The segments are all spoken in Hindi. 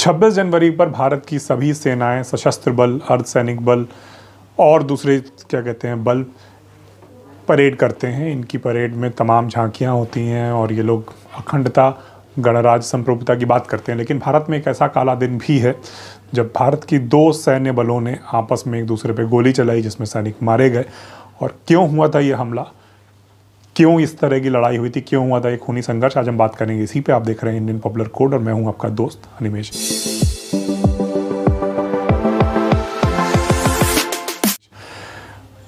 26 जनवरी पर भारत की सभी सेनाएं, सशस्त्र बल, अर्धसैनिक बल और दूसरे क्या कहते हैं बल परेड करते हैं। इनकी परेड में तमाम झांकियां होती हैं और ये लोग अखंडता, गणराज्य, संप्रभुता की बात करते हैं। लेकिन भारत में एक ऐसा काला दिन भी है जब भारत की 2 सैन्य बलों ने आपस में एक दूसरे पर गोली चलाई, जिसमें सैनिक मारे गए। और क्यों हुआ था ये हमला, क्यों इस तरह की लड़ाई हुई थी, क्यों हुआ था एक खूनी संघर्ष, आज हम बात करेंगे इसी पे। आप देख रहे हैं इंडियन पॉपुलर कोड और मैं हूं आपका दोस्त अनिमेश।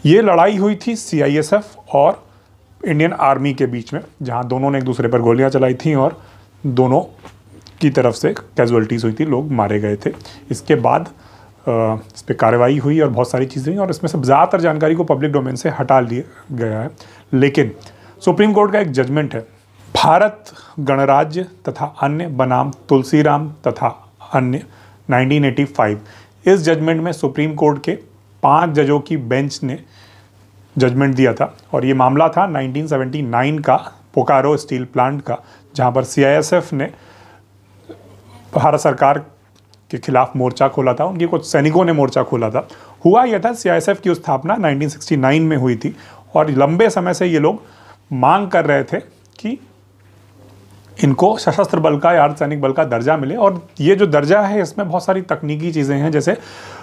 ये लड़ाई हुई थी सीआईएसएफ और इंडियन आर्मी के बीच में, जहां दोनों ने एक दूसरे पर गोलियां चलाई थी और दोनों की तरफ से कैजुअलिटीज़ हुई थी, लोग मारे गए थे। इसके बाद इस पर कार्रवाई हुई और बहुत सारी चीज़ें हुई और इसमें से ज़्यादातर जानकारी को पब्लिक डोमेन से हटा लिया गया है। लेकिन सुप्रीम कोर्ट का एक जजमेंट है, भारत गणराज्य तथा अन्य बनाम तुलसीराम तथा अन्य 1985। इस जजमेंट में सुप्रीम कोर्ट के 5 जजों की बेंच ने जजमेंट दिया था और ये मामला था 1979 का बोकारो स्टील प्लांट का, जहाँ पर सीआईएसएफ ने भारत सरकार के खिलाफ मोर्चा खोला था। उनके कुछ सैनिकों ने मोर्चा खोला था। हुआ यह था, सीआईएसएफ की स्थापना 1969 में हुई थी और लंबे समय से ये लोग मांग कर रहे थे कि इनको सशस्त्र बल का या अर्धसैनिक बल का दर्जा मिले। और ये जो दर्जा है इसमें बहुत सारी तकनीकी चीज़ें हैं, जैसे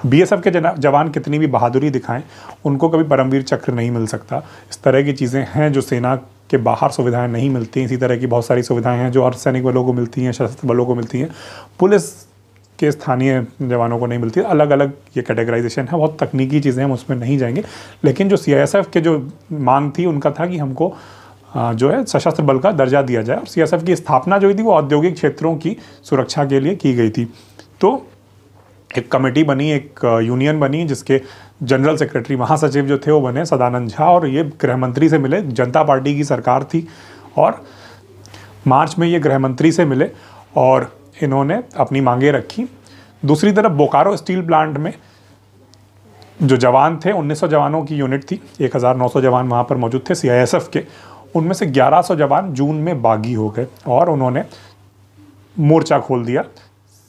बीएसएफ के जवान कितनी भी बहादुरी दिखाएं, उनको कभी परमवीर चक्र नहीं मिल सकता। इस तरह की चीज़ें हैं जो सेना के बाहर सुविधाएं नहीं मिलती। इसी तरह की बहुत सारी सुविधाएं हैं जो अर्धसैनिक बलों को मिलती हैं, सशस्त्र बलों को मिलती हैं, पुलिस के स्थानीय जवानों को नहीं मिलती। अलग अलग ये कैटेगराइजेशन है, बहुत तकनीकी चीज़ें, हम उसमें नहीं जाएंगे। लेकिन जो सीआईएसएफ के जो मांग थी उनका था कि हमको जो है सशस्त्र बल का दर्जा दिया जाए। और सीआईएसएफ की स्थापना जो हुई थी वो औद्योगिक क्षेत्रों की सुरक्षा के लिए की गई थी। तो एक कमेटी बनी, एक यूनियन बनी, जिसके जनरल सेक्रेटरी, महासचिव जो थे वो बने सदानंद झा, और ये गृह मंत्री से मिले। जनता पार्टी की सरकार थी और मार्च में ये गृह मंत्री से मिले और इन्होंने अपनी मांगें रखी। दूसरी तरफ बोकारो स्टील प्लांट में जो जवान थे, 1900 जवानों की यूनिट थी, 1900 जवान वहाँ पर मौजूद थे सीआईएसएफ के। उनमें से 1100 जवान जून में बागी हो गए और उन्होंने मोर्चा खोल दिया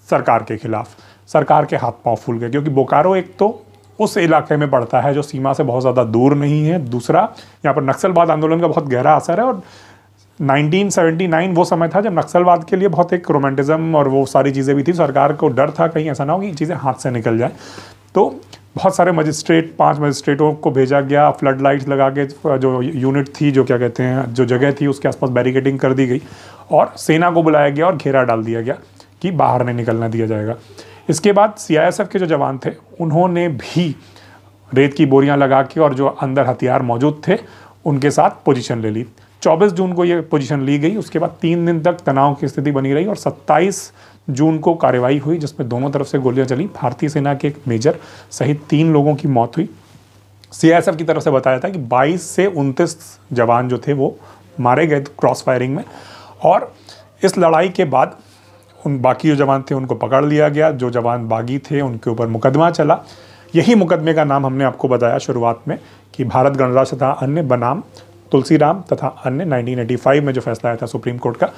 सरकार के खिलाफ। सरकार के हाथ पांव फूल गए, क्योंकि बोकारो एक तो उस इलाके में पड़ता है जो सीमा से बहुत ज़्यादा दूर नहीं है, दूसरा यहाँ पर नक्सलवाद आंदोलन का बहुत गहरा असर है। और 1979 वो समय था जब नक्सलवाद के लिए बहुत एक रोमांटिज्म और वो सारी चीज़ें भी थी। सरकार को डर था कहीं ऐसा ना हो कि चीज़ें हाथ से निकल जाए, तो बहुत सारे मजिस्ट्रेट, 5 मजिस्ट्रेटों को भेजा गया। फ्लड लाइट्स लगा के जो यूनिट थी, जो क्या कहते हैं, जो जगह थी, उसके आसपास बैरिकेडिंग कर दी गई और सेना को बुलाया गया और घेरा डाल दिया गया कि बाहर नहीं निकलना दिया जाएगा। इसके बाद सीआईएसएफ के जो जवान थे उन्होंने भी रेत की बोरियां लगा के और जो अंदर हथियार मौजूद थे उनके साथ पोजीशन ले ली। 24 जून को ये पोजीशन ली गई। उसके बाद 3 दिन तक तनाव की स्थिति बनी रही और 27 जून को कार्रवाई हुई, जिसमें दोनों तरफ से गोलियां चली। भारतीय सेना के एक मेजर सहित 3 लोगों की मौत हुई। सीआईएसएफ की तरफ से बताया था कि 22 से 29 जवान जो थे वो मारे गए क्रॉस फायरिंग में। और इस लड़ाई के बाद उन बाकी जो जवान थे उनको पकड़ लिया गया। जो जवान बागी थे उनके ऊपर मुकदमा चला। यही मुकदमे का नाम हमने आपको बताया शुरुआत में कि भारत गणराज्य तथा अन्य बनाम तुलसीराम तथा अन्य 1985 में जो फैसला आया था सुप्रीम कोर्ट का।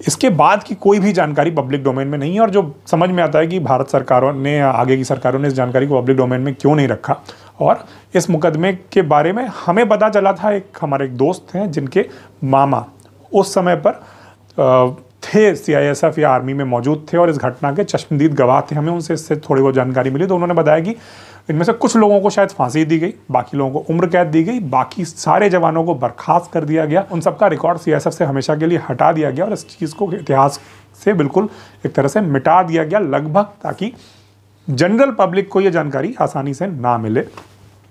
इसके बाद की कोई भी जानकारी पब्लिक डोमेन में नहीं है और जो समझ में आता है कि भारत सरकारों ने, आगे की सरकारों ने इस जानकारी को पब्लिक डोमेन में क्यों नहीं रखा। और इस मुकदमे के बारे में हमें पता चला था, हमारे एक दोस्त हैं जिनके मामा उस समय पर थे सीआईएसएफ या आर्मी में मौजूद थे और इस घटना के चश्मदीद गवाह थे। हमें उनसे इससे थोड़ी बहुत जानकारी मिली, तो उन्होंने बताया कि इनमें से कुछ लोगों को शायद फांसी दी गई, बाकी लोगों को उम्र कैद दी गई, बाकी सारे जवानों को बर्खास्त कर दिया गया। उन सबका रिकॉर्ड सीआईएसएफ से हमेशा के लिए हटा दिया गया और इस चीज़ को इतिहास से बिल्कुल एक तरह से मिटा दिया गया लगभग, ताकि जनरल पब्लिक को ये जानकारी आसानी से ना मिले।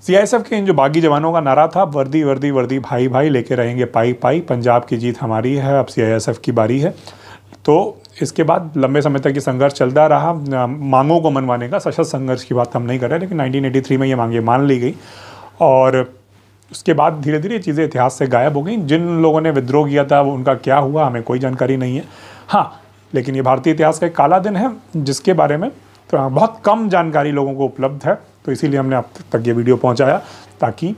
सीआईएसएफ के इन जो बागी जवानों का नारा था, वर्दी वर्दी वर्दी भाई भाई, लेके रहेंगे पाई पाई, पंजाब की जीत हमारी है, अब सीआईएसएफ की बारी है। तो इसके बाद लंबे समय तक ये संघर्ष चलता रहा, मांगों को मनवाने का। सशस्त्र संघर्ष की बात हम नहीं कर रहे, लेकिन 1983 में ये मांगे मान ली गई और उसके बाद धीरे धीरे चीज़ें इतिहास से गायब हो गई। जिन लोगों ने विद्रोह किया था वो उनका क्या हुआ हमें कोई जानकारी नहीं है। हाँ, लेकिन ये भारतीय इतिहास का एक काला दिन है जिसके बारे में तो बहुत कम जानकारी लोगों को उपलब्ध है। तो इसीलिए हमने आप तक ये वीडियो पहुँचाया ताकि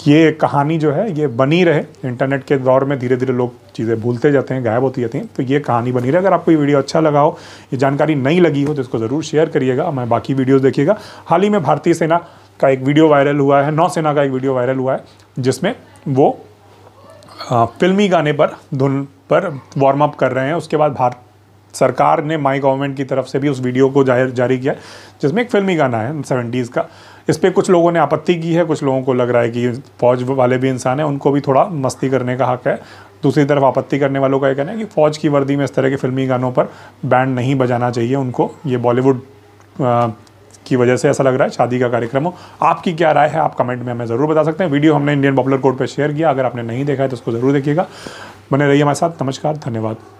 ये कहानी जो है ये बनी रहे। इंटरनेट के दौर में धीरे धीरे लोग चीज़ें भूलते जाते हैं, गायब होती जाती हैं, तो ये कहानी बनी रहे। अगर आपको ये वीडियो अच्छा लगा हो, ये जानकारी नहीं लगी हो, तो इसको ज़रूर शेयर करिएगा। मैं बाकी वीडियोज़ देखिएगा। हाल ही में भारतीय सेना का एक वीडियो वायरल हुआ है, नौसेना का एक वीडियो वायरल हुआ है, जिसमें वो फिल्मी गाने पर धुन पर वार्म अप कर रहे हैं। उसके बाद भारत सरकार ने माई गवर्नमेंट की तरफ से भी उस वीडियो को जारी किया, जिसमें एक फिल्मी गाना है 70s का। इस पर कुछ लोगों ने आपत्ति की है, कुछ लोगों को लग रहा है कि फ़ौज वाले भी इंसान हैं, उनको भी थोड़ा मस्ती करने का हक है। दूसरी तरफ आपत्ति करने वालों का ये कहना है कि फ़ौज की वर्दी में इस तरह के फिल्मी गानों पर बैंड नहीं बजाना चाहिए उनको, ये बॉलीवुड की वजह से ऐसा लग रहा है, शादी का कार्यक्रम हो। आपकी क्या राय है, आप कमेंट में हमें ज़रूर बता सकते हैं। वीडियो हमने इंडियन पॉपुलर कोड पर शेयर किया, अगर आपने नहीं देखा है तो उसको ज़रूर देखिएगा। बने रहिए हमारे साथ। नमस्कार, धन्यवाद।